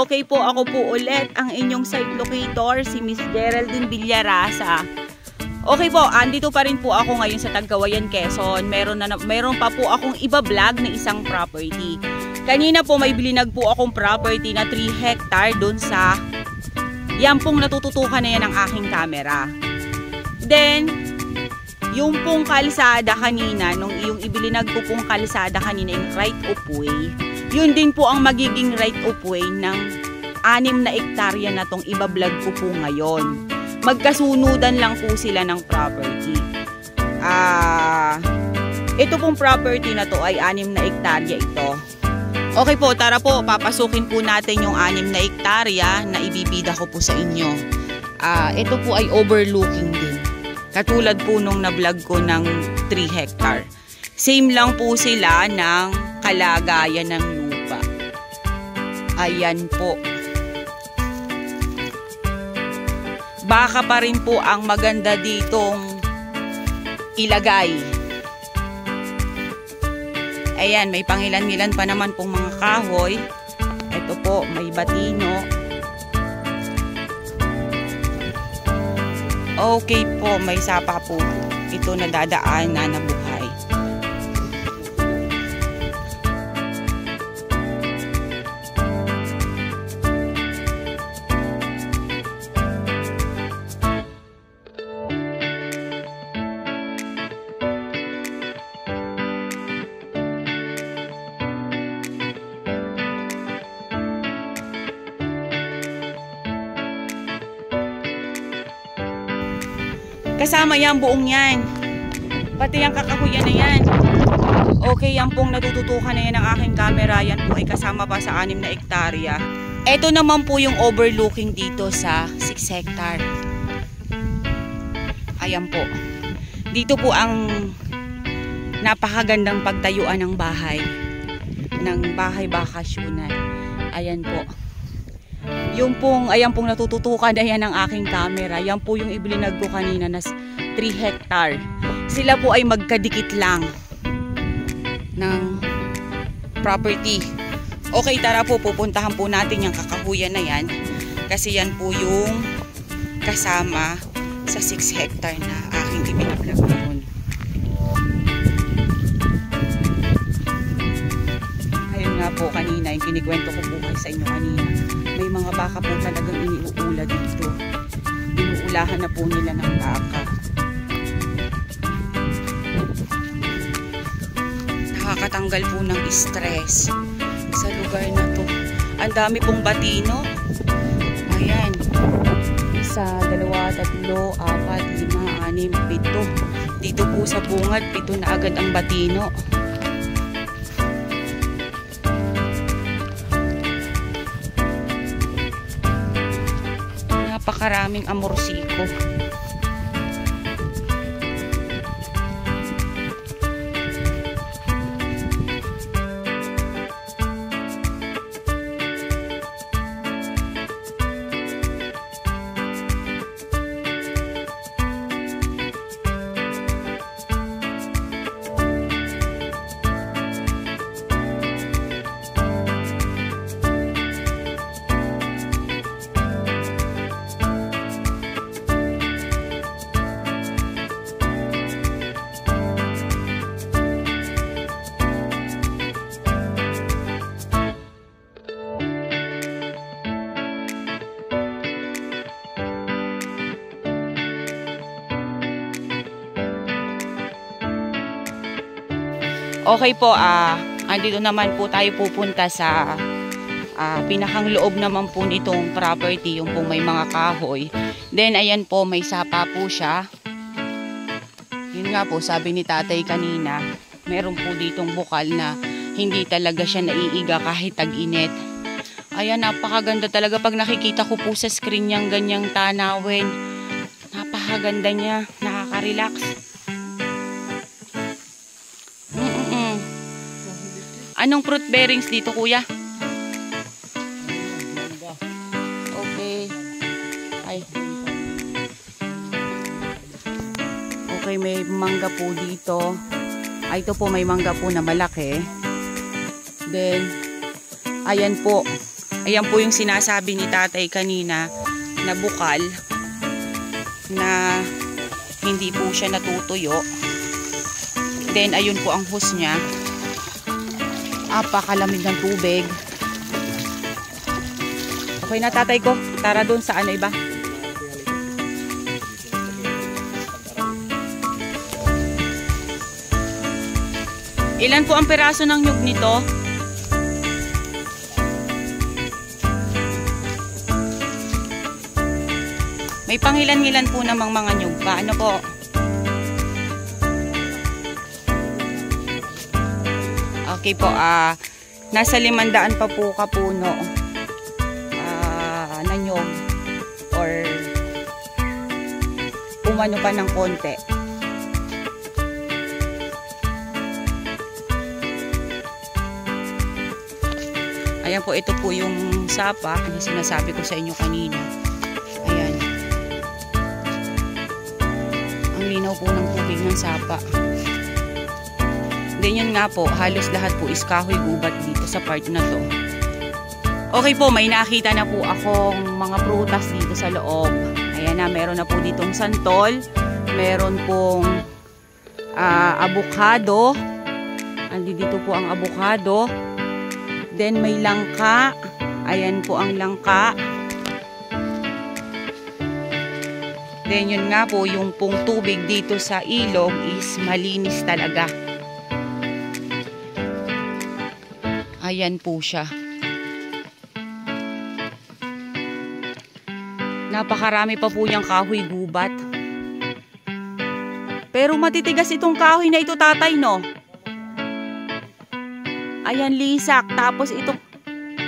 Okay po, ako po ulit ang inyong site locator, si Miss Geraldine Villarasa. Okay po, andito pa rin po ako ngayon sa Tagkawayan, Quezon. Meron pa po akong iba-vlog na isang property. Kanina po may bilinag po akong property na 3 hectare doon sa yan pong natututukan na yan ng aking camera. Then, yung pong kalsada kanina, yung ibilinag ko pong kalsada kanina, yung right of way, yun din po ang magiging right of way ng 6 na hektarya na tong iba-vlog ko po ngayon. Magkasunudan lang po sila ng property. Ito pong property na to ay 6 na hektarya ito. Okay po, tara po, papasukin po natin yung 6 na hektarya na ibibida ko po sa inyo. Ito po ay overlooking din. Katulad po nung na-vlog ko ng 3 hectare. Same lang po sila ng kalagayan ng lupa. Ayan po. Baka pa rin po ang maganda ditong ilagay. Ayan, may pangilan-ngilan pa naman pong mga kahoy. Ito po, may batino. Okay po, may sapa po. Ito na dadaanan na buhay. Kasama yan buong yan. Pati yung kakahuyan na yan. Okay, yan pong natututukan na yan ng aking camera. Yan po ay kasama pa sa 6 na hektarya. Ito naman po yung overlooking dito sa 6 hectare. Ayan po. Dito po ang napakagandang pagtayuan ng bahay. Ng bahay bakasyonan. Ayan po. Ayan pong natututukan na yan ng aking camera. Yan po yung ibilinag ko kanina na 3 hectare. Sila po ay magkadikit lang ng property. Okay, tara po, pupuntahan po natin yung kakahuyan na yan. Kasi yan po yung kasama sa 6 hectare na aking ibinaglag ngayon. Ayun nga po kanina, yung kinikwento ko po kayo sa inyo kanina. May mga baka po talagang iniuula dito. Inuulahan na po nila ng baka. Nakakatanggal po ng stress sa lugar na to. Ang dami pong batino. Ayan. 1, 2, 3, 4, 5, 6, 7. Dito po sa bungad, 7 na agad ang batino. Napakaraming amorsiko. Okay po, andito naman po tayo pupunta sa pinakang loob naman po nitong property, yung pong may mga kahoy. Then ayan po, may sapa po siya. Yun nga po, sabi ni tatay kanina, meron po ditong bukal na hindi talaga siya naiiga kahit tag-init. Ayan, napakaganda talaga pag nakikita ko po sa screen niyang ganyang tanawin. Napakaganda niya, nakaka-relax. Anong fruit bearings dito, kuya? Okay. Okay, may mangga po dito. Ito po, may mangga po na malaki. Then, ayan po. Ayan po yung sinasabi ni tatay kanina na bukal na hindi po siya natutuyo. Then ayun po ang hose niya. Apakalamig ng tubig. Okay na tatay ko. Tara doon sa ano iba. Ilan po ang piraso ng nyug nito? May pangilan-ngilan po namang mga nyug pa. Ano po? Okay po, nasa 500 pa po kapuno na nyug or umano pa ng konti. Ayan po, ito po yung sapa na sinasabi ko sa inyo kanina. Ayan. Ang linaw po ng tubig ng sapa. Then yun nga po, halos lahat po is kahoy gubat dito sa part na to. Okay po, may nakita na po akong mga prutas dito sa loob. Ayan na, meron na po ditong santol. Meron pong avocado. Andito po ang avocado. Then may langka. Ayan po ang langka. Then yun nga po, yung pong tubig dito sa ilog is malinis talaga. Ayan po siya. Napakarami pa po niyang kahoy gubat. Pero matitigas itong kahoy na ito tatay, no? Ayan, lisak. Tapos itong,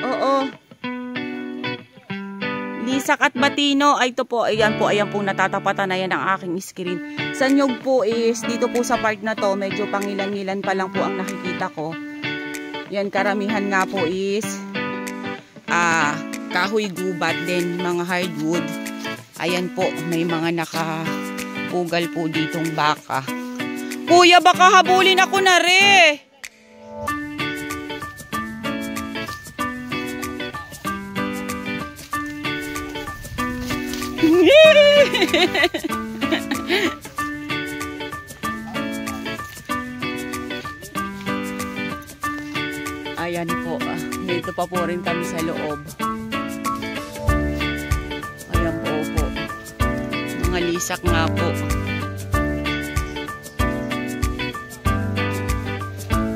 oo, lisak at batino. Ay, ito po, ayan po natatapatan na yan ang aking screen. Sa nyug po is, dito po sa part na to, medyo pangilan-ngilan pa lang po ang nakikita ko. Yan, karamihan nga po is kahoy gubat, din mga hardwood. Ayan po, may mga nakapugal po ditong baka. Kuya, baka habulin ako na re. Ayan po, dito pa po rin kami sa loob. Ayan po. Mga lisak nga po.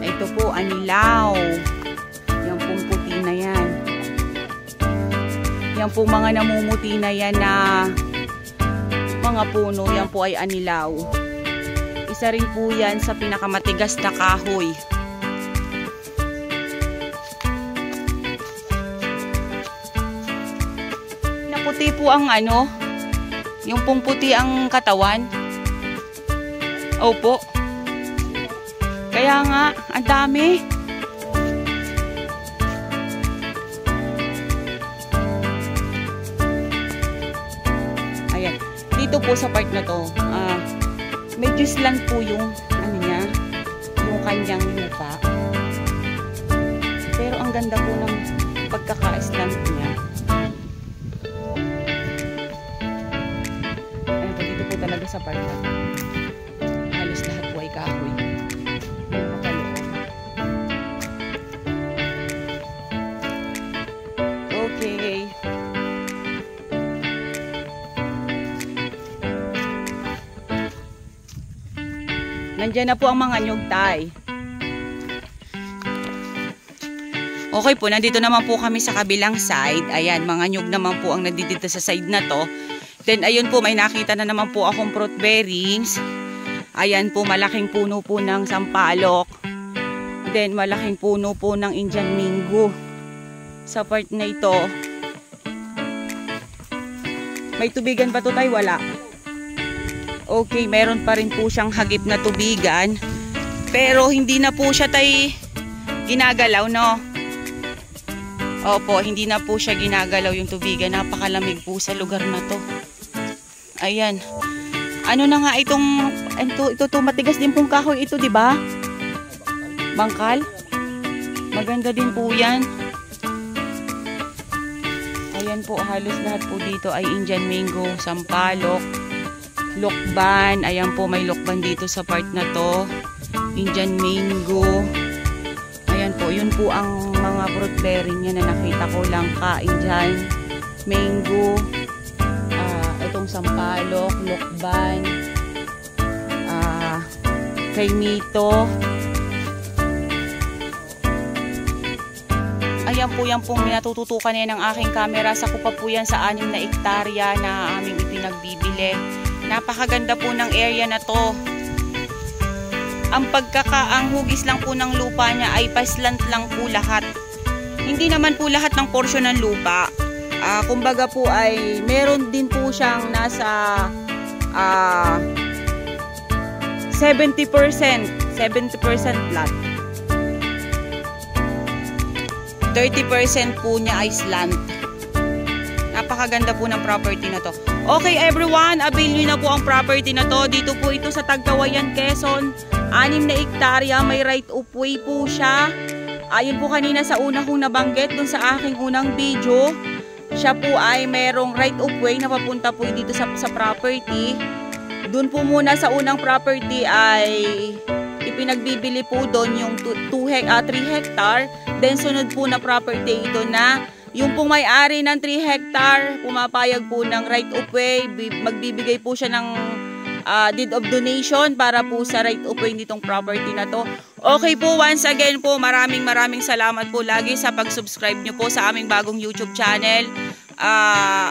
Ito po, anilaw. Yan pong puti na yan. Yan po mga namumuti na yan na mga puno. Yan po ay anilaw. Isa rin po yan sa pinakamatigas na kahoy. Puti po ang ano, yung pong puti ang katawan. Opo. Kaya nga, ang dami. Ayan. Dito po sa part na to, medyo slant po yung ano niya, yung kanyang lupa. Pero ang ganda po ng pagkaka-slant niya. Talaga sa part na halos lahat po ay kahoy. Okay. Nandiyan na po ang mga nyug tay. Okay po, nandito naman po kami sa kabilang side. Ayan, mga nyug naman po ang nandito sa side na to. Then, ayun po, may nakita na naman po akong fruit bearings. Ayan po, malaking puno po ng sampalok. Then, malaking puno po ng Indian Mingo. Sa part na ito. May tubigan ba ito tayo? Wala. Okay, meron pa rin po siyang hagip na tubigan. Pero, hindi na po siya tayo ginagalaw, no? Opo, hindi na po siya ginagalaw yung tubigan. Napakalamig po sa lugar na to. Ayan. Ano na nga itong ito matigas din pong kahoy ito, 'di ba? Bangkal. Maganda din po 'yan. Ayan po, halos lahat po dito ay Indian mango, sampalok, lokban. Ayan po, may lokban dito sa part na to. Indian mango. Ayan po, yun po ang mga fruit bearing niya na nakita ko lang. Indian mango, itong sampalok, lokban, kaimito. Ayan po, yan pong minatututukan niya ng aking camera. Sakupa po yan sa 6 na hektarya na aming ipinagbibili. Napakaganda po ng area na to. Ang hugis lang po ng lupa niya ay paslant lang po lahat. Hindi naman po lahat ng porsyon ng lupa. Kumbaga po ay meron din po siyang nasa 70% flat. 30% po niya ay slant. Napakaganda po ng property na to. Okay everyone, avail nyo na po ang property na to. Dito po ito sa Tagkawayan, Quezon. 6 na hektarya, may right of way po siya. Ayun po kanina sa una kong nabanggit dun sa aking unang video. Siya po ay merong right of way na papunta po dito sa property. Dun po muna sa unang property ay ipinagbibili po doon yung 3 hectare. Then sunod po na property ito na yung pong may-ari ng 3 hectare pumapayag po ng right of way. Magbibigay po siya ng deed of donation para po sa right of way nitong property na to. Okay po, once again po, maraming salamat po lagi sa pag-subscribe nyo po sa aming bagong YouTube channel.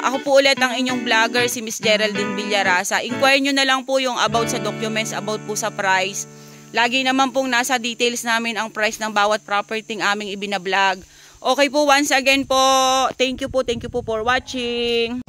Ako po ulit ang inyong vlogger, si Miss Geraldine Villarasa. Inquire nyo na lang po yung about sa documents, about po sa price. Lagi naman pong nasa details namin ang price ng bawat property ng aming ibinablog. Okay po, once again po, thank you po for watching.